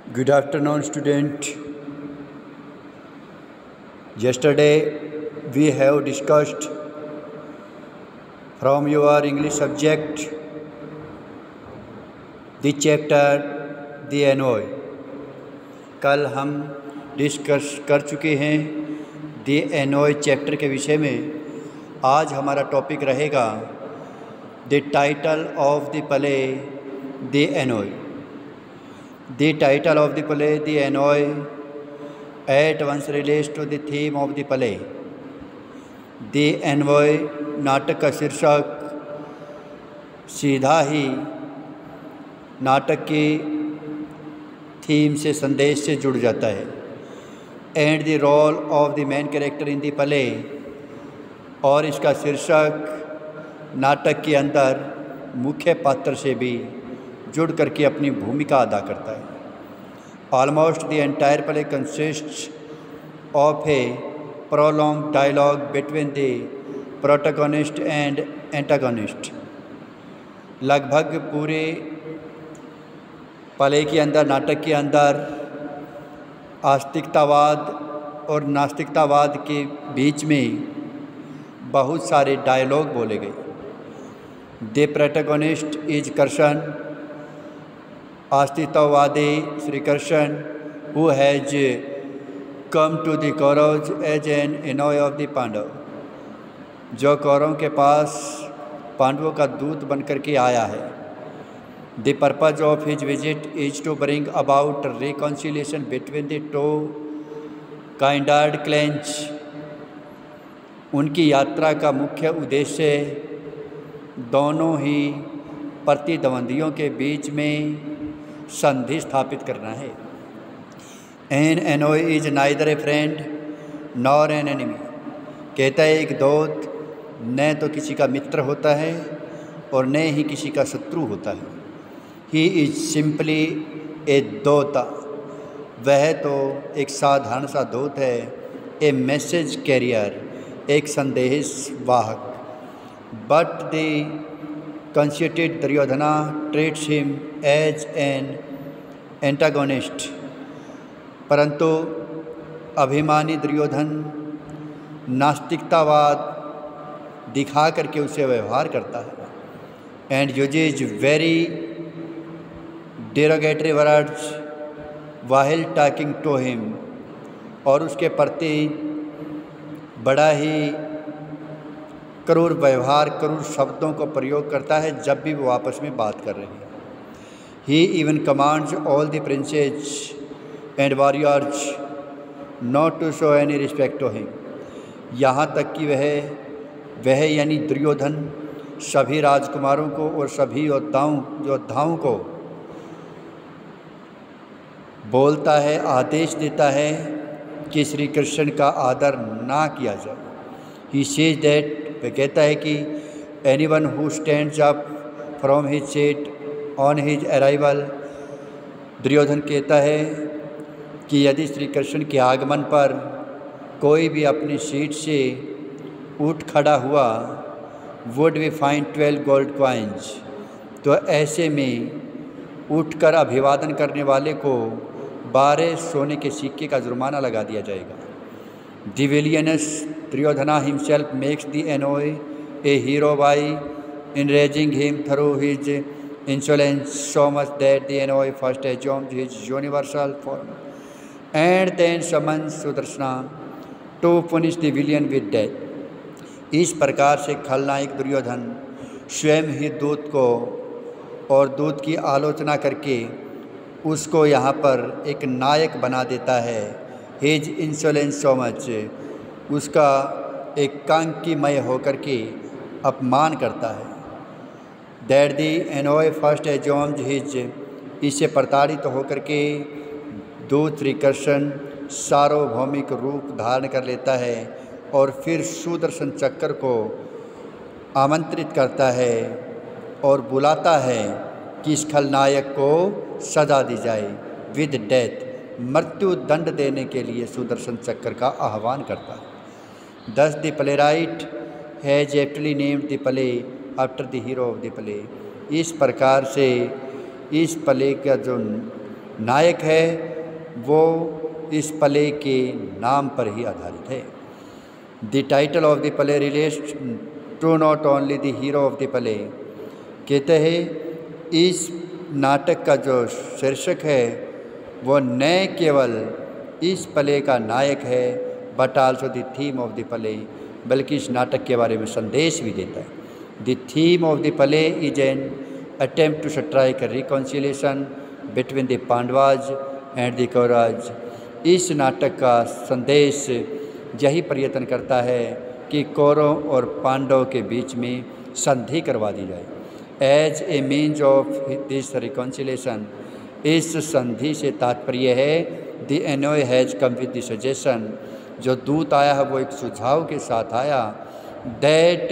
Good afternoon, student. Yesterday we have discussed from your English subject the chapter The Annoy. कल हम discuss कर चुके हैं The Annoy chapter के विषय में। आज हमारा टॉपिक रहेगा The title of the play The Annoy. The title of the play, The Annoy, at once relates to the theme of the play. The Annoy नाटक का शीर्षक सीधा ही नाटक की थीम से, संदेश से जुड़ जाता है। And the role of the main character in the play, और इसका शीर्षक नाटक के अंदर मुख्य पात्र से भी जुड़ करके अपनी भूमिका अदा करता है। Almost the entire play consists of a prolonged dialogue between the protagonist and antagonist. लगभग पूरे प्ले के अंदर, नाटक के अंदर आस्तिकतावाद और नास्तिकतावाद के बीच में बहुत सारे डायलॉग बोले गए। द प्रोटैगनिस्ट इज कृष्ण, आस्तिकतावादी Shri Krishna, who has come to the Kauravas as an envoy of the Pandava, जो कौरवों के पास पांडवों का दूत बन करके आया है। The purpose of his visit is to bring about reconciliation between the two kindred clans. उनकी यात्रा का मुख्य उद्देश्य दोनों ही प्रतिद्वंदियों के बीच में संधि स्थापित करना है। An envoy is neither a friend nor an enemy. कहता है एक दोस्त न तो किसी का मित्र होता है और न ही किसी का शत्रु होता है। ही इज सिंपली ए दोता, वह तो एक साधारण सा दोस्त है। ए मैसेज कैरियर, एक संदेश वाहक। But the conceited Duryodhana treats him as an antagonist, परंतु अभिमानी दुर्योधन नास्तिकतावाद दिखा करके उसे व्यवहार करता है। And uses very derogatory words while talking to him, और उसके प्रति बड़ा ही क्रूर व्यवहार, क्रूर शब्दों को प्रयोग करता है जब भी वो आपस में बात कर रहे हैं। He even commands all the princes and warriors not to show any respect to him. यहाँ तक कि वह यानी दुर्योधन सभी राजकुमारों को और सभी योद्धाओं को बोलता है, आदेश देता है कि श्री कृष्ण का आदर ना किया जाए। ही सेज दैट, वह कहता है कि any one who stands up from his seat on his arrival, Duryodhana कहता है कि यदि श्री कृष्ण के आगमन पर कोई भी अपनी सीट से उठ खड़ा हुआ, would we find 12 gold coins, तो ऐसे में उठकर अभिवादन करने वाले को 12 सोने के सिक्के का जुर्माना लगा दिया जाएगा। The villainous Duryodhana himself makes the Annoy a hero by enraging him through his insolence, so much that the Annoy first assumes his universal form and then summons Sudarshana to punish the villain with death. इस प्रकार से खलनायक दुर्योधन स्वयं ही दूत को और दूत की आलोचना करके उसको यहाँ पर एक नायक बना देता है। हिज इंसोलेंस सो मच, उसका एक कांकीमय होकर के अपमान करता है। दैट दी एनोय फर्स्ट एजॉम्स हिज, इससे प्रताड़ित होकर के दूत श्री कृष्ण सार्वभौमिक रूप धारण कर लेता है और फिर सुदर्शन चक्र को आमंत्रित करता है और बुलाता है कि इस खलनायक को सजा दी जाए विद डेथ, मृत्यु दंड देने के लिए सुदर्शन चक्र का आह्वान करता है। दस the play right has aptly named the play after the hero of the play. इस प्रकार से इस प्ले का जो नायक है वो इस प्ले के नाम पर ही आधारित है। The title of the play relates to not only the hero of the play. कहते हैं इस नाटक का जो शीर्षक है वो न केवल इस प्ले का नायक है but also the theme of the play, बल्कि इस नाटक के बारे में संदेश भी देता है। The theme of the play is an attempt to strike reconciliation between the Pandavas and the Kauravas. इस नाटक का संदेश यही प्रयत्न करता है कि कौरव और पांडव के बीच में संधि करवा दी जाए। As a means of this reconciliation, इस संधि से तात्पर्य है the envoy has come with the suggestion, जो दूत आया है वो एक सुझाव के साथ आया, that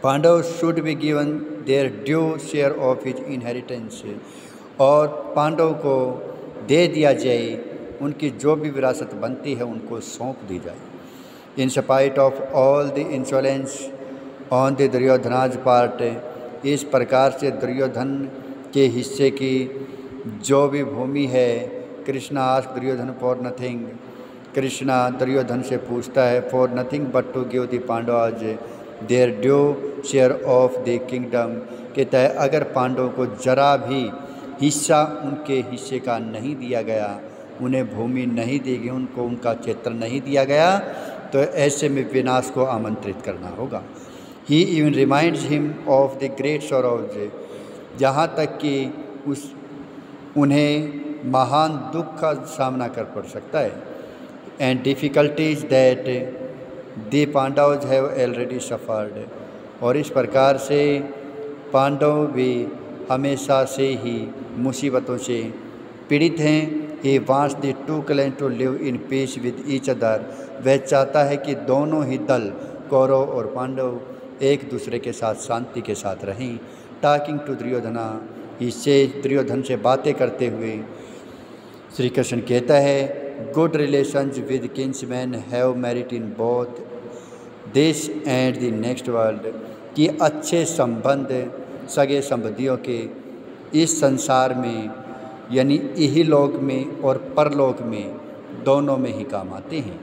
Pandava should be given their due share of his inheritance, और पांडव को दे दिया जाए, उनकी जो भी विरासत बनती है उनको सौंप दी जाए। In spite of all the insolence on the Duryodhana's part, इस प्रकार से दुर्योधन के हिस्से की जो भी भूमि है, Krishna ask Duryodhana for nothing, Krishna Duryodhana से पूछता है for nothing but to give the Pandavas their due share of the kingdom. कहता है अगर पांडवों को जरा भी हिस्सा उनके हिस्से का नहीं दिया गया, उन्हें भूमि नहीं दी गई, उनको उनका क्षेत्र नहीं दिया गया, तो ऐसे में विनाश को आमंत्रित करना होगा। He even reminds him of the great sorrows, जहाँ तक कि उन्हें महान दुख का सामना कर पड़ सकता है, and difficulties that the Pandavas have already suffered, और इस प्रकार से पांडव भी हमेशा से ही मुसीबतों से पीड़ित हैं। He wants the two clan to live in peace with each other, वह चाहता है कि दोनों ही दल कौरव और पांडव एक दूसरे के साथ शांति के साथ रहें। टॉकिंग टू दुर्योधना, इससे दुर्योधन से बातें करते हुए श्री कृष्ण कहता है good relations with Kingsman have merit in both this and the next world, कि अच्छे संबंध सगे संबंधियों के इस संसार में यानी इही लोक में और परलोक में दोनों में ही काम आते हैं।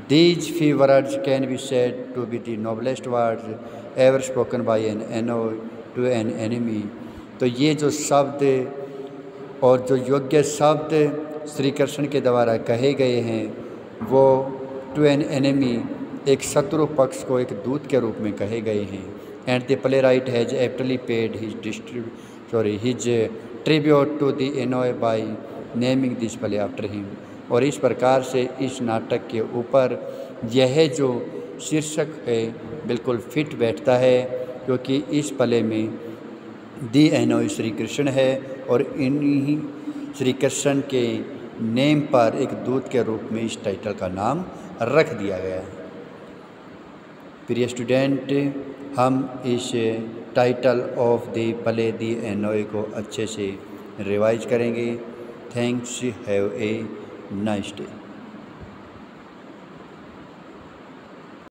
These few words can be said to be the noblest words ever spoken by an envoy to an enemy. तो ये जो शब्द और जो योग्य शब्द श्री कृष्ण के द्वारा कहे गए हैं वो टू एन एनिमी, एक शत्रु पक्ष को एक दूत के रूप में कहे गए हैं। And the playwright has aptly paid his tribute to the envoy by naming this play after him, और इस प्रकार से इस नाटक के ऊपर यह जो शीर्षक है बिल्कुल फिट बैठता है, क्योंकि इस प्ले में दी एनोय श्री कृष्ण है और इन्हीं श्री कृष्ण के नेम पर एक दूत के रूप में इस टाइटल का नाम रख दिया गया है। प्रिय स्टूडेंट, हम इस title of the play the envoy को अच्छे से रिवाइज करेंगे। Thanks, have a nice day.